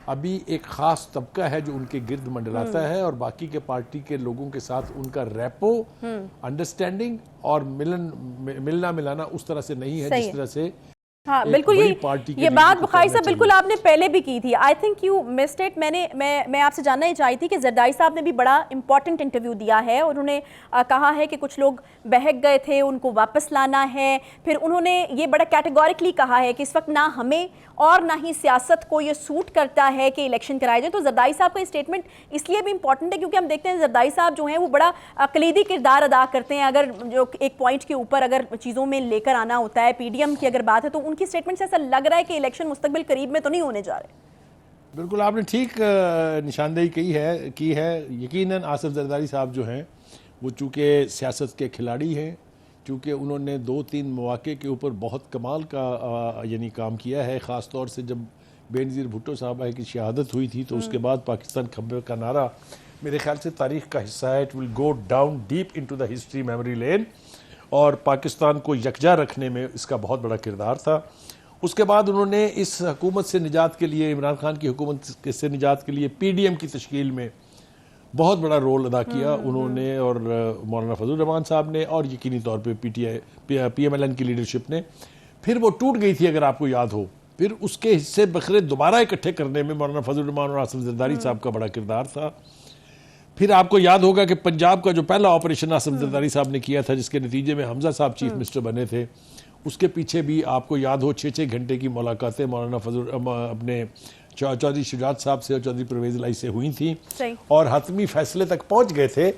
अभी एक ख़ास तबका है जो उनके गिर्द मंडलाता है और बाकी के पार्टी के लोगों के साथ उनका रेपो, अंडरस्टैंडिंग और मिलना मिलाना उस तरह से नहीं है जिस तरह से हाँ बिल्कुल। ये बात बुखारी साहब बिल्कुल आपने पहले भी की थी। I think you missed it. मैं आपसे जानना ही चाहती थी कि जरदारी साहब ने भी बड़ा इंपॉर्टेंट इंटरव्यू दिया है और उन्होंने कहा है कि कुछ लोग बहक गए थे, उनको वापस लाना है। फिर उन्होंने ये बड़ा कैटेगोरिकली कहा है कि इस वक्त ना हमें और ना ही सियासत को ये सूट करता है कि इलेक्शन कराए जाए। तो जरदारी साहब का स्टेटमेंट इसलिए भी इंपॉर्टेंट है क्योंकि हम देखते हैं जरदारी साहब जो हैं वो बड़ा कलीदी किरदार अदा करते हैं। अगर जो एक पॉइंट के ऊपर अगर चीज़ों में लेकर आना होता है, पीडीएम की अगर बात है, तो उनकी स्टेटमेंट से ऐसा लग रहा है कि इलेक्शन मुस्तकबिल करीब में तो नहीं होने जा रहे। बिल्कुल आपने ठीक निशानदेही की है। यकीनन आसिफ जरदारी साहब जो हैं वो चूँकि सियासत के खिलाड़ी हैं, क्योंकि उन्होंने 2-3 मौके के ऊपर बहुत कमाल का यानी काम किया है। ख़ास तौर से जब बेनज़ीर भुट्टो साहबा की शहादत हुई थी तो उसके बाद पाकिस्तान खंबे का नारा मेरे ख्याल से तारीख़ का हिस्सा है। It will go down deep into the history memory lane, और पाकिस्तान को यकजा रखने में इसका बहुत बड़ा किरदार था। उसके बाद उन्होंने इस हुकूमत से निजात के लिए, इमरान खान की हुकूमत से निजात के लिए पीडीएम की तश्कील में बहुत बड़ा रोल अदा किया उन्होंने और मौलाना फजल रहमान साहब ने, और यकीनी तौर पे पीएमएलएन की लीडरशिप ने। फिर वो टूट गई थी, अगर आपको याद हो, फिर उसके हिस्से बकरे दोबारा इकट्ठे करने में मौलाना फजल रहमान और आसिफ जरदारी साहब का बड़ा किरदार था। फिर आपको याद होगा कि पंजाब का जो पहला ऑपरेशन आसिफ जरदारी साहब ने किया था, जिसके नतीजे में हमजा साहब चीफ मिनिस्टर बने थे, उसके पीछे भी आपको याद हो 6-6 घंटे की मुलाकातें मौलाना फजल अपने चौधरी शुजात साहब से और चौधरी परवेज इलाही से हुई थी और हतमी फैसले तक पहुंच गए थे।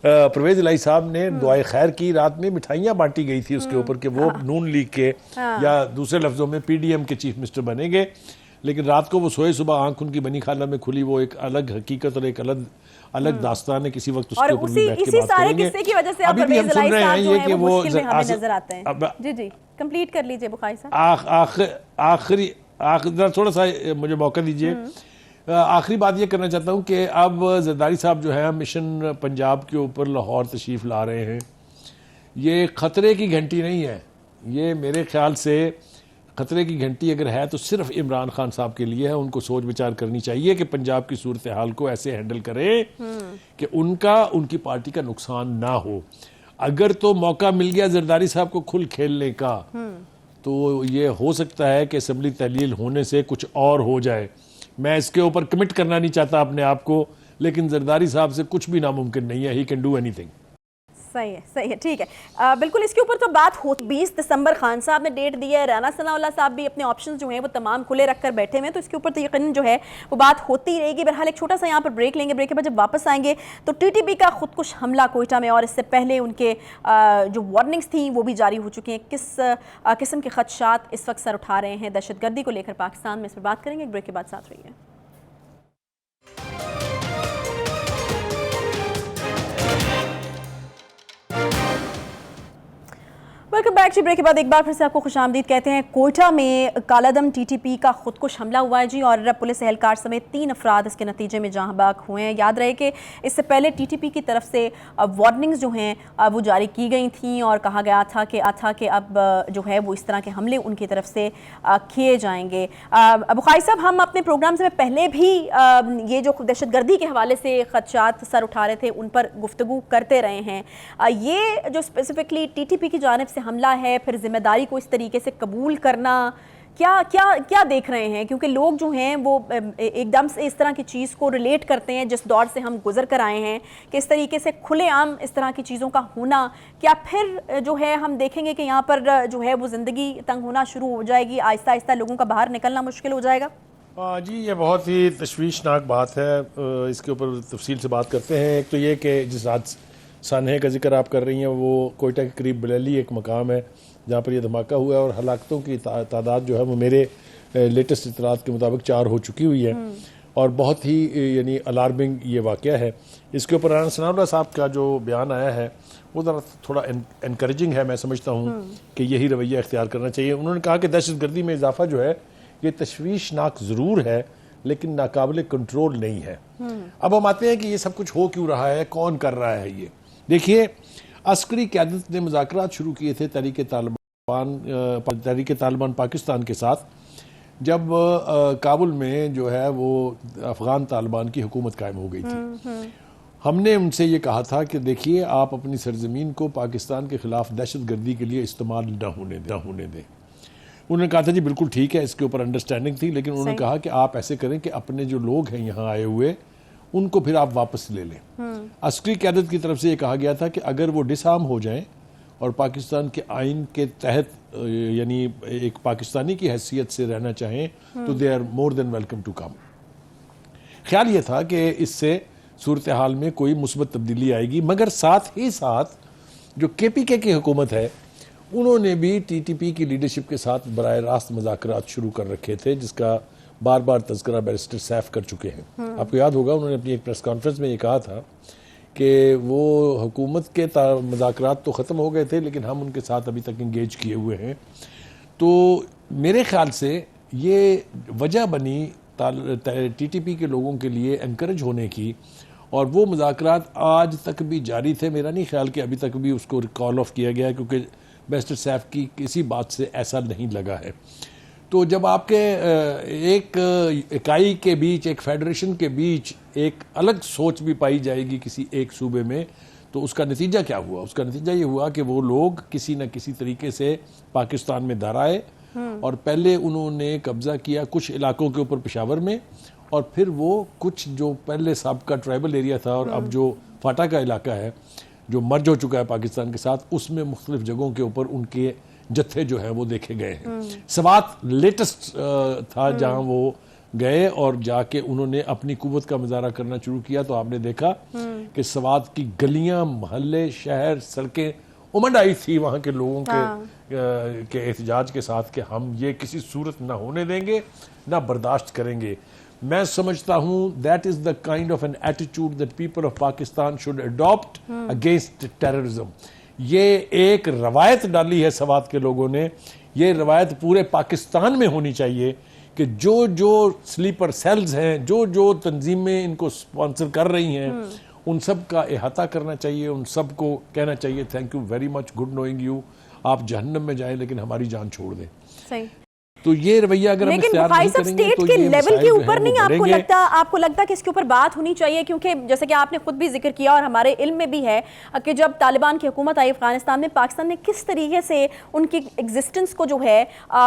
परवेज इलाही साहब ने दुआए खैर की, रात में मिठाइयाँ बांटी गई थी उसके ऊपर कि वो नून लीग के या दूसरे लफ्जों में पीडीएम के चीफ मिनिस्टर बनेंगे, लेकिन रात को वो सोए, सुबह आंख उनकी बनी खाला में खुली। वो एक अलग हकीकत और एक अलग दास्तान है, किसी वक्त उसके ऊपर भी बैठ के बात करेंगे। की वजह से अभी भी हम सुन रहे हैं ये कि वो नजर आते हैं। जी कंप्लीट कर लीजिए बुखारी साहब। आखिरी थोड़ा सा मुझे मौका दीजिए। आखिरी बात ये करना चाहता हूँ कि अब जरदारी साहब जो है मिशन पंजाब के ऊपर लाहौर तशरीफ ला रहे हैं। ये खतरे की घंटी नहीं है, ये मेरे ख्याल से खतरे की घंटी अगर है तो सिर्फ इमरान खान साहब के लिए है। उनको सोच विचार करनी चाहिए कि पंजाब की सूरत हाल को ऐसे हैंडल करें कि उनकी पार्टी का नुकसान ना हो। अगर तो मौका मिल गया जरदारी साहब को खुल खेलने का, तो ये हो सकता है कि असम्बली तहलील होने से कुछ और हो जाए। मैं इसके ऊपर कमिट करना नहीं चाहता अपने आप को, लेकिन जरदारी साहब से कुछ भी नामुमकिन नहीं है। He can do anything. सही है, ठीक है। बिल्कुल इसके ऊपर तो बात हो। 20 दिसंबर खान साहब ने डेट दी है, राना सनाउल्लाह साहब भी अपने ऑप्शंस जो हैं वो तमाम खुले रखकर बैठे हुए हैं, तो इसके ऊपर तो यकीनन जो है वो बात होती रहेगी। बहरहाल एक छोटा सा यहाँ पर ब्रेक लेंगे, ब्रेक के बाद जब वापस आएंगे तो टीटीपी का खुदकुश हमला कोयटा में और इससे पहले उनके जो वार्निंग्स थी वो भी जारी हो चुकी हैं। किस किस्म के खदशात इस वक्त सर उठा रहे हैं दहशतगर्दी को लेकर पाकिस्तान में, इस पर बात करेंगे। एक ब्रेक के बाद साथ रहिए। Welcome back. जी ब्रेक के बाद एक बार फिर से आपको खुशामदीद कहते हैं। कोयटा में कालादम टीटीपी का खुदकुश हमला हुआ है जी, और पुलिस एहलकार समेत 3 अफराद इसके नतीजे में जहां बाग हुए हैं। याद रहे कि इससे पहले टीटीपी की तरफ से वार्निंग्स जो हैं वो जारी की गई थी और कहा गया था कि अब जो है वो इस तरह के हमले उनकी तरफ से किए जाएंगे। बुखारी साहब, हम अपने प्रोग्राम से पहले भी ये जो दहशतगर्दी के हवाले से खदशात सर उठा रहे थे उन पर गुफ्तगू करते रहे हैं। ये जो स्पेसिफिकली टीटीपी की जानिब से हमला है, फिर जिम्मेदारी को इस तरीके से कबूल करना, क्या देख रहे हैं? क्योंकि लोग जो हैं वो एकदम से इस तरह की चीज़ को रिलेट करते हैं जिस दौर से हम गुजर कर आए हैं कि इस तरीके से खुलेआम इस तरह की चीज़ों का होना, क्या फिर जो है हम देखेंगे कि यहाँ पर जो है वो ज़िंदगी तंग होना शुरू हो जाएगी, आहिस्ता आहिस्ता लोगों का बाहर निकलना मुश्किल हो जाएगा? जी, ये बहुत ही तशवीशनाक बात है। इसके ऊपर तफसील से बात करते हैं। एक तो ये कि जिस सानहे का जिक्र आप कर रही हैं वो कोयटा के करीब बलेली एक मकाम है जहाँ पर यह धमाका हुआ है और हलाकतों की तादाद जो है वो मेरे लेटेस्ट इतलात के मुताबिक 4 हो चुकी हुई है और बहुत ही यानी अलार्मिंग ये वाक़या है। इसके ऊपर राना सनाउल्लाह साहब का जो बयान आया है वो ज़रा थोड़ा इनकरेजिंग है। मैं समझता हूँ कि यही रवैया इख्तियार करना चाहिए। उन्होंने कहा कि दहशतगर्दी में इजाफा जो है ये तशवीशनाक ज़रूर है लेकिन नाकाबिले कंट्रोल नहीं है। अब हम आते हैं कि ये सब कुछ हो क्यों रहा है, कौन कर रहा है ये। देखिए, अस्करी क़यादत ने मुज़ाकरात शुरू किए थे तहरीक तालिबान पाकिस्तान के साथ जब काबुल में जो है वो अफ़गान तालिबान की हुकूमत कायम हो गई थी। हमने उनसे ये कहा था कि देखिए, आप अपनी सरजमीन को पाकिस्तान के ख़िलाफ़ दहशतगर्दी के लिए इस्तेमाल न होने दें। उन्होंने कहा था जी बिल्कुल ठीक है, इसके ऊपर अंडरस्टैंडिंग थी, लेकिन उन्होंने कहा कि आप ऐसे करें कि अपने जो लोग हैं यहाँ आए हुए उनको फिर आप वापस ले लें। अस्करी क़यादत की तरफ से ये कहा गया था कि अगर वो डिसआर्म हो जाएं और पाकिस्तान के आइन के तहत यानी एक पाकिस्तानी की हैसियत से रहना चाहें तो they are more than welcome to come. ख्याल ये था कि इससे सूरत हाल में कोई मुस्बत तब्दीली आएगी, मगर साथ ही साथ जो KPK की हुकूमत है उन्होंने भी TTP की लीडरशिप के साथ बराह रास्त मुज़ाकरात शुरू कर रखे थे, जिसका बार बार तज़किरा बैरिस्टर सैफ कर चुके हैं। आपको याद होगा उन्होंने अपनी एक प्रेस कॉन्फ्रेंस में ये कहा था कि वो हुकूमत के मुज़ाकरात तो ख़त्म हो गए थे लेकिन हम उनके साथ अभी तक इंगेज किए हुए हैं। तो मेरे ख्याल से ये वजह बनी TTP के लोगों के लिए एनकरेज होने की, और वो मुज़ाकरात आज तक भी जारी थे। मेरा नहीं ख्याल कि अभी तक भी उसको कॉल ऑफ किया गया, क्योंकि बैरिस्टर सैफ की किसी बात से ऐसा नहीं लगा है। तो जब आपके एक इकाई के बीच, एक फेडरेशन के बीच एक अलग सोच भी पाई जाएगी किसी एक सूबे में, तो उसका नतीजा क्या हुआ? उसका नतीजा ये हुआ कि वो लोग किसी न किसी तरीके से पाकिस्तान में दर आए और पहले उन्होंने कब्जा किया कुछ इलाकों के ऊपर पेशावर में, और फिर वो कुछ जो पहले सबका ट्राइबल एरिया था और अब जो फाटा का इलाका है जो मर्ज हो चुका है पाकिस्तान के साथ, उसमें मुख्तलिफ जगहों के ऊपर उनके जत्थे जो है वो देखे गए हैं। सवात लेटेस्ट था जहां वो गए और जाके उन्होंने अपनी कुव्वत का मुजाहरा करना शुरू किया। तो आपने देखा कि सवात की गलियां, मोहल्ले, शहर, सड़कें उमड़ आई थी वहां के लोगों के एहतजाज के साथ कि हम ये किसी सूरत ना होने देंगे, ना बर्दाश्त करेंगे। मैं समझता हूं that is the kind of an attitude that people of Pakistan should adopt against terrorism. ये एक रवायत डाली है सवात के लोगों ने, ये रवायत पूरे पाकिस्तान में होनी चाहिए कि जो जो स्लीपर सेल्स हैं, जो जो तंजीमें इनको स्पॉन्सर कर रही हैं, उन सब का इहाता करना चाहिए, उन सब को कहना चाहिए thank you very much, good knowing you, आप जहन्नम में जाएं लेकिन हमारी जान छोड़ दें। सही। तो ये रवैया अगर हम इख्तियार नहीं करेंगे स्टेट तो के ये लेवल के ऊपर नहीं बढ़ेंगे। आपको लगता कि इसके ऊपर बात होनी चाहिए? क्योंकि जैसे कि आपने खुद भी जिक्र किया और हमारे इल्म में भी है कि जब तालिबान की हुकूमत आई अफगानिस्तान में, पाकिस्तान ने किस तरीके से उनकी एग्जिस्टेंस को जो है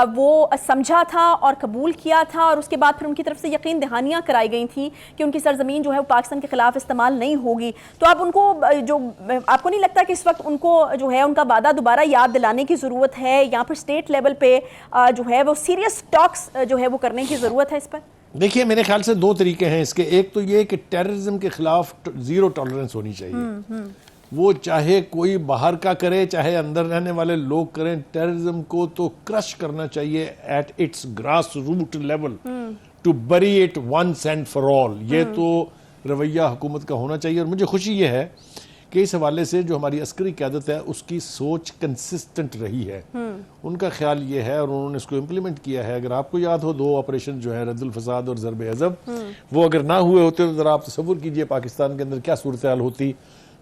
वो समझा था और कबूल किया था, और उसके बाद फिर उनकी तरफ से यकीन दहानियाँ कराई गई थी कि उनकी सरजमीन जो है वो पाकिस्तान के खिलाफ इस्तेमाल नहीं होगी। तो आप उनको जो आपको नहीं लगता कि इस वक्त उनको जो है उनका वादा दोबारा याद दिलाने की ज़रूरत है, या फिर स्टेट लेवल पे जो है वो सीरियस टॉक्स जो है वो करने की जरूरत है इस पर? देखिए मेरे ख्याल से दो तरीके हैं इसके। एक तो ये कि टेररिज्म के खिलाफ जीरो टॉलरेंस होनी चाहिए। वो चाहे कोई बाहर का करे चाहे अंदर रहने वाले लोग करें, टेररिज्म को तो क्रश करना चाहिए at its grass root level, to bury it once and for all. ये तो रवैया हुकूमत का होना चाहिए। और मुझे खुशी ये है कि इस हवाले से जो हमारी अस्करी क़यादत है उसकी सोच कंसिस्टेंट रही है। उनका ख्याल ये है और उन्होंने इसको इम्प्लीमेंट किया है। अगर आपको याद हो, 2 ऑपरेशन जो है रद्दुल फसाद और ज़रब अज़ब, वो अगर ना हुए होते तो ज़रा आप तसव्वुर कीजिए पाकिस्तान के अंदर क्या सूरत हाल होती,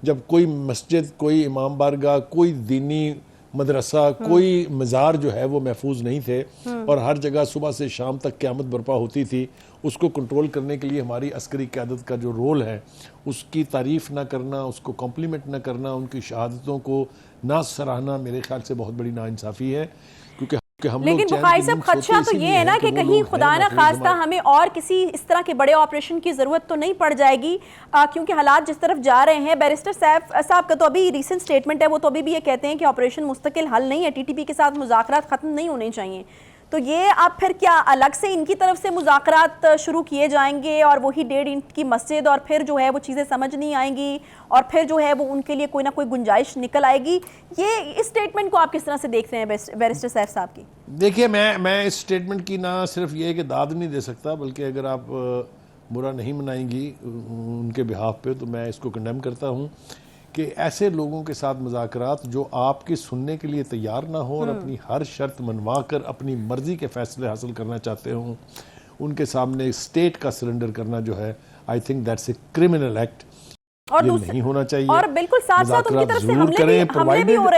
जब कोई मस्जिद, कोई इमाम बारगाह, कोई दीनी मदरसा, कोई मज़ार जो है वो महफूज नहीं थे और हर जगह सुबह से शाम तक क़यामत बर्पा होती थी। उसको कंट्रोल करने के लिए हमारी अस्करी क़यादत का जो रोल है, उसकी तारीफ़ ना करना, उसको कॉम्प्लीमेंट ना करना, उनकी शहादतों को ना सराहना मेरे ख्याल से बहुत बड़ी नाइंसाफ़ी है। क्योंकि हम लेकिन बुखारी साहब खदशा तो ये है ना कि कहीं खुदा ना खास्ता हमें और किसी इस तरह के बड़े ऑपरेशन की ज़रूरत तो नहीं पड़ जाएगी, क्योंकि हालात जिस तरफ जा रहे हैं। बैरिस्टर साहब का तो अभी रिसेंट स्टेटमेंट है, वो तो अभी भी ये कहते हैं कि ऑपरेशन मुस्तकिल हल नहीं है, टीटीपी के साथ मुज़ाकरात ख़त्म नहीं होने चाहिए। तो ये आप फिर क्या अलग से इनकी तरफ से मुज़ाकरात शुरू किए जाएंगे और वही 1.5 इंच की मस्जिद, और फिर जो है वो चीज़ें समझ नहीं आएंगी और फिर जो है वो उनके लिए कोई ना कोई गुंजाइश निकल आएगी? ये इस स्टेटमेंट को आप किस तरह से देख रहे हैं बैरिस्टर साहब की? देखिए मैं इस स्टेटमेंट की ना सिर्फ ये कि दाद नहीं दे सकता, बल्कि अगर आप बुरा नहीं मनाएंगी उनके बिहाफ पे तो मैं इसको कंडेम करता हूँ कि ऐसे लोगों के साथ मुज़ाकरात जो आपकी सुनने के लिए तैयार ना हो और अपनी हर शर्त मनवा कर अपनी मर्जी के फैसले हासिल करना चाहते हों, उनके सामने स्टेट का सरेंडर करना जो है, I think that's a criminal act. और ये नहीं होना चाहिए। और बिल्कुल साथ साथ उनकी तरफ से हमले भी हो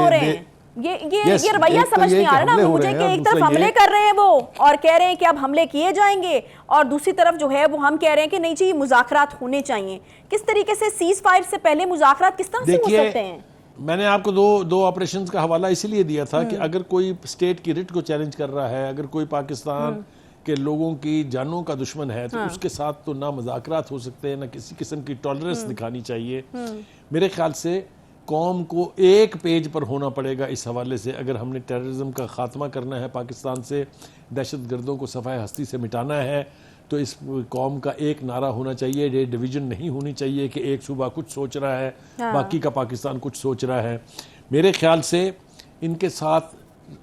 रहे हैं। ये रवैया समझ नहीं आ रहा ना मुझे कि एक तरफ हमले कर रहे हैं वो और कह रहे हैं कि अब हमले किए जाएंगे, और दूसरी तरफ जो है वो हम कह रहे हैं कि नहीं जी मुज़ाकरात होने चाहिए। किस तरीके से सीज फायर से पहले मुज़ाकरात किस तरह से हो सकते हैं? मैंने आपको दो ऑपरेशंस का हवाला इसीलिए दिया था कि अगर कोई स्टेट की रिट को चैलेंज कर रहा है, अगर कोई पाकिस्तान के लोगों की जानों का दुश्मन है, तो उसके साथ तो ना मुज़ाकरात हो सकते हैं, ना किसी किस्म की टॉलरेंस दिखानी चाहिए। मेरे ख्याल से कौम को एक पेज पर होना पड़ेगा इस हवाले से। अगर हमने टेररिज्म का खात्मा करना है, पाकिस्तान से दहशत गर्दों को सफ़ाए हस्ती से मिटाना है, तो इस कौम का एक नारा होना चाहिए। ये डिवीज़न नहीं होनी चाहिए कि एक सूबा कुछ सोच रहा है, बाकी का पाकिस्तान कुछ सोच रहा है। मेरे ख्याल से इनके साथ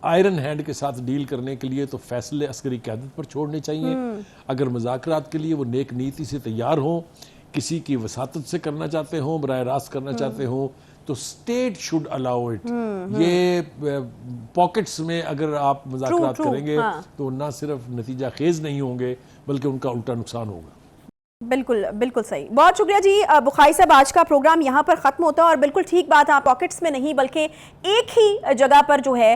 आयरन हैंड के साथ डील करने के लिए तो फैसले अस्करी क़यादत पर छोड़ने चाहिए। अगर मुज़ाकरात के लिए वो नेक नीति से तैयार हों, किसी की वसातत से करना चाहते हों, बराह रास्त करना चाहते हों, तो स्टेट शुड अलाउ इट। ये पॉकेट्स में अगर आप मुज़ाकरात करेंगे तो ना सिर्फ नतीजा खेज नहीं होंगे बल्कि उनका उल्टा नुकसान होगा। बिल्कुल बिल्कुल सही, बहुत शुक्रिया जी बुखारी साहब। आज का प्रोग्राम यहाँ पर ख़त्म होता है और बिल्कुल ठीक बात है, पॉकेट्स में नहीं बल्कि एक ही जगह पर जो है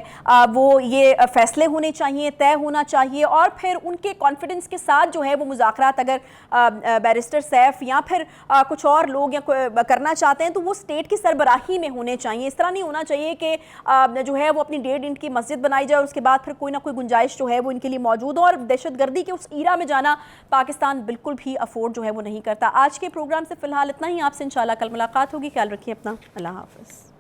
वो ये फैसले होने चाहिए, तय होना चाहिए और फिर उनके कॉन्फिडेंस के साथ जो है वो मुज़ाकरात अगर बैरिस्टर सैफ या फिर कुछ और लोग या करना चाहते हैं तो वो स्टेट की सरबराही में होने चाहिए। इस तरह नहीं होना चाहिए कि जो है वो अपनी 1.5 इंच की मस्जिद बनाई जाए और उसके बाद फिर कोई ना कोई गुंजाइश जो है वो इनके लिए मौजूद हो, और दहशतगर्दी के उस ईरा में जाना पाकिस्तान बिल्कुल भी अफोर्ड जो है वो नहीं करता। आज के प्रोग्राम से फिलहाल इतना ही, आपसे इंशाल्लाह कल मुलाकात होगी। ख्याल रखिए अपना, अल्लाह हाफ़िज़।